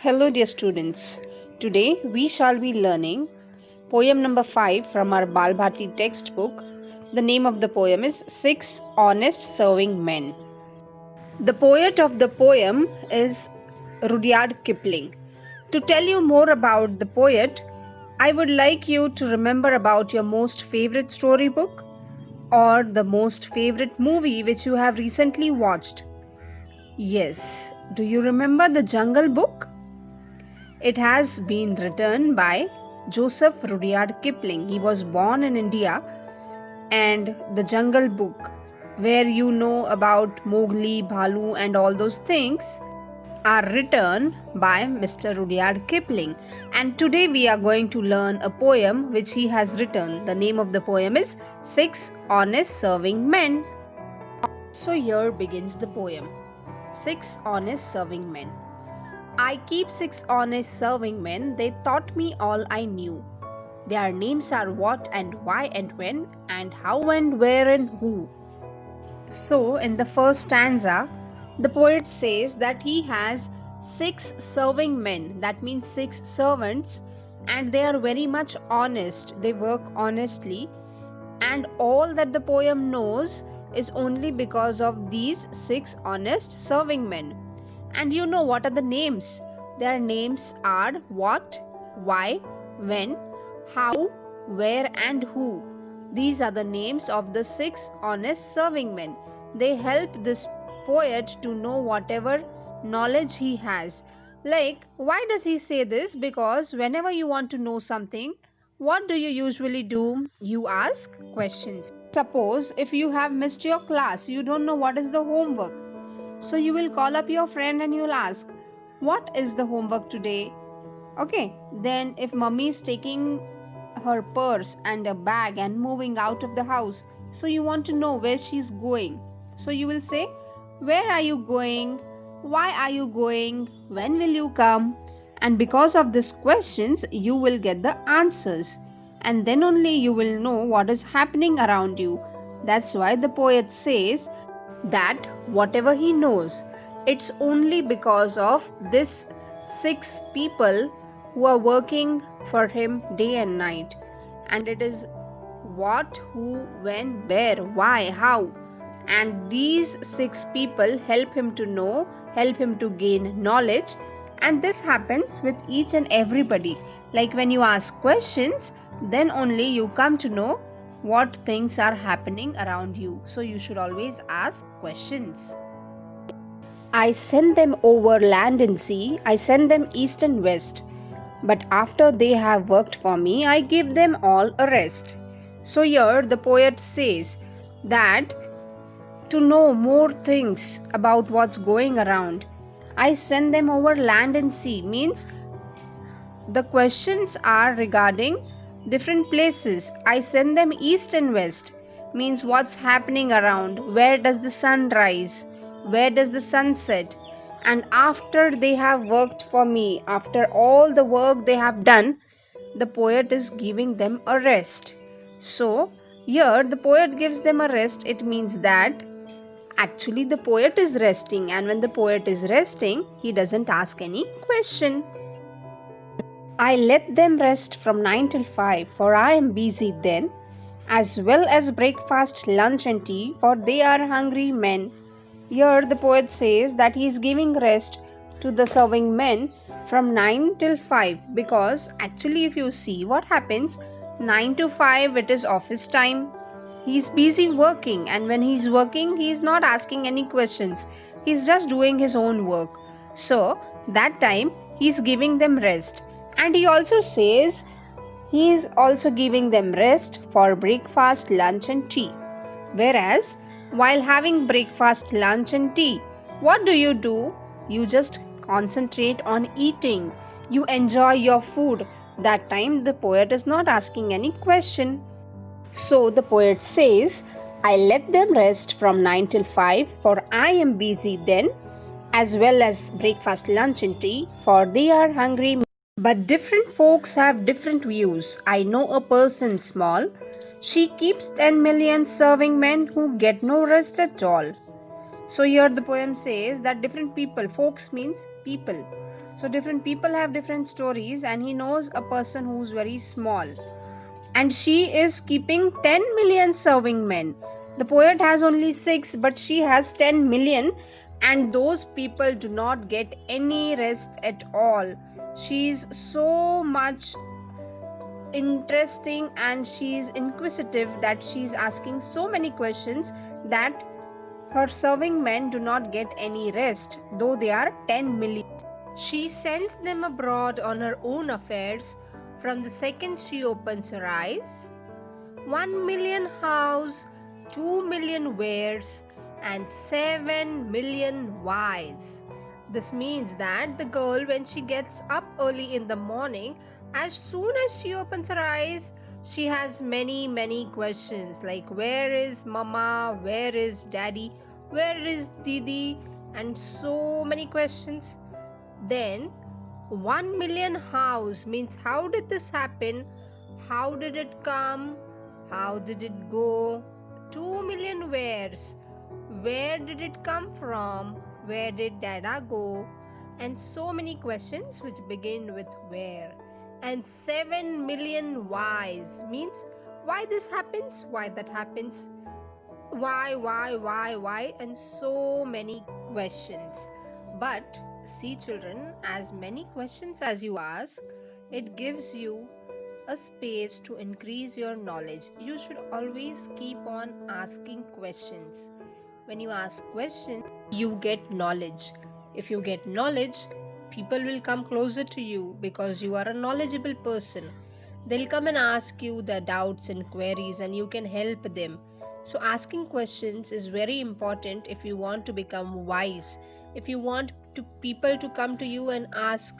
Hello, dear students. Today we shall be learning poem number 5 from our Balbharti textbook. The name of the poem is Six Honest Serving Men. The poet of the poem is Rudyard Kipling. To tell you more about the poet, I would like you to remember about your most favorite storybook or the most favorite movie which you have recently watched. Yes, do you remember the Jungle Book? It has been written by Joseph Rudyard Kipling. He was born in India, and the Jungle Book, where you know about Mowgli, Bhalu, and all those things, are written by Mr. Rudyard Kipling. And today we are going to learn a poem which he has written. The name of the poem is Six Honest Serving Men. So here begins the poem. Six Honest Serving Men. I keep six honest serving men, they taught me all I knew. Their names are what and why and when, and how and where and who. So, in the first stanza, the poet says that he has six serving men, that means six servants, and they are very much honest, they work honestly, and all that the poem knows is only because of these six honest serving men. And you know what are the names? Their names are what, why, when, how, where, and who. These are the names of the six honest serving men. They help this poet to know whatever knowledge he has. Like, why does he say this? Because whenever you want to know something, what do you usually do? You ask questions. Suppose if you have missed your class, you don't know what is the homework. So you will call up your friend and you'll ask, what is the homework today? Okay, then if mummy is taking her purse and a bag and moving out of the house, so you want to know where she's going. So you will say, where are you going? Why are you going? When will you come? And because of these questions, you will get the answers. And then only you will know what is happening around you. That's why the poet says that whatever he knows, it's only because of this six people who are working for him day and night. And it is what, who, when, where, why, how. And these six people help him to know, help him to gain knowledge. And this happens with each and everybody. Like when you ask questions, then only you come to know what things are happening around you. So you should always ask questions. I send them over land and sea, I send them east and west. But after they have worked for me, I give them all a rest. So here the poet says that to know more things about what's going around, I send them over land and sea means the questions are regarding different places. I send them east and west means what's happening around, where does the sun rise, where does the sun set. And after they have worked for me, after all the work they have done, the poet is giving them a rest. So here the poet gives them a rest. It means that actually the poet is resting, and when the poet is resting, he doesn't ask any question. I let them rest from 9 till 5, for I am busy then, as well as breakfast, lunch, and tea, for they are hungry men. Here the poet says that he is giving rest to the serving men from 9 till 5, because actually, if you see what happens, 9 to 5 it is office time. He is busy working, and when he is working, he is not asking any questions, he is just doing his own work. So, that time he is giving them rest. And he also says he is also giving them rest for breakfast, lunch, and tea. Whereas, while having breakfast, lunch, and tea, what do? You just concentrate on eating. You enjoy your food. That time, the poet is not asking any question. So, the poet says, I let them rest from 9 till 5, for I am busy then, as well as breakfast, lunch, and tea, for they are hungry. But different folks have different views. I know a person small. She keeps 10 million serving men who get no rest at all. So here the poem says that different people, folks means people. So different people have different stories, and he knows a person who's very small, and she is keeping 10 million serving men. The poet has only 6, but she has 10 million, and those people do not get any rest at all. She's so much interesting and she's inquisitive that she's asking so many questions that her serving men do not get any rest, though they are 10 million. She sends them abroad on her own affairs from the second she opens her eyes. 1 million house, 2 million wares, and 7 million whys. This means that the girl, when she gets up early in the morning, as soon as she opens her eyes, she has many questions like where is mama, where is daddy, where is didi, and so many questions. Then 1 million house means how did this happen? How did it come? How did it go? 2 million wheres. Where did it come from? Where did Dada go? And so many questions which begin with where. And 7 million whys means why this happens, why that happens, why, and so many questions. But see, children, as many questions as you ask, it gives you a space to increase your knowledge. You should always keep on asking questions. When you ask questions, you get knowledge. If you get knowledge, people will come closer to you because you are a knowledgeable person. They'll come and ask you their doubts and queries, and you can help them. So, asking questions is very important if you want to become wise. If you want people to come to you and ask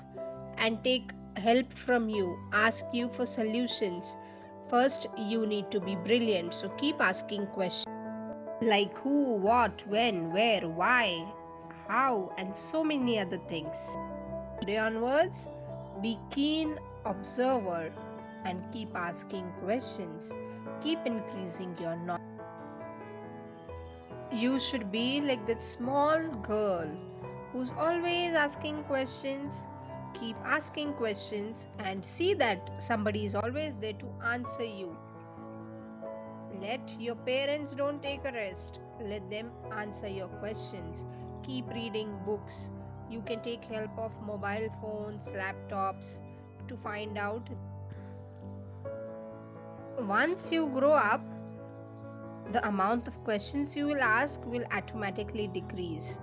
and take help from you, ask you for solutions. First, you need to be brilliant. So, keep asking questions like who, what, when, where, why, how, and so many other things. Today onwards, be keen observer and keep asking questions. Keep increasing your knowledge. You should be like that small girl who's always asking questions. Keep asking questions and see that somebody is always there to answer you. Let your parents don't take a rest. Let them answer your questions. Keep reading books. You can take help of mobile phones, laptops to find out. Once you grow up, the amount of questions you will ask will automatically decrease.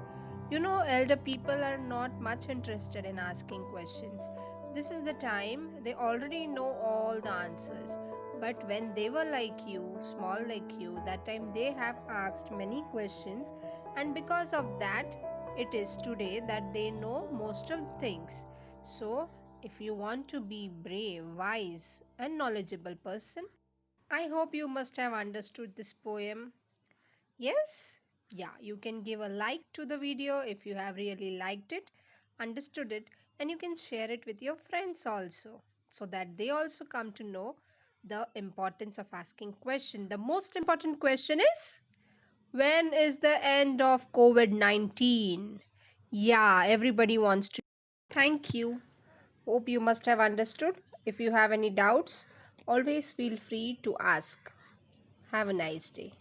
You know, elder people are not much interested in asking questions. This is the time they already know all the answers. But when they were like you, small like you, that time they have asked many questions, and because of that, it is today that they know most of the things. So, if you want to be brave, wise, and knowledgeable person, I hope you must have understood this poem. Yes? Yeah, you can give a like to the video if you have really liked it, understood it, and you can share it with your friends also so that they also come to know the importance of asking question. The most important question is when is the end of COVID-19? Yeah, everybody wants to. Thank you. Hope you must have understood. If you have any doubts, always feel free to ask. Have a nice day.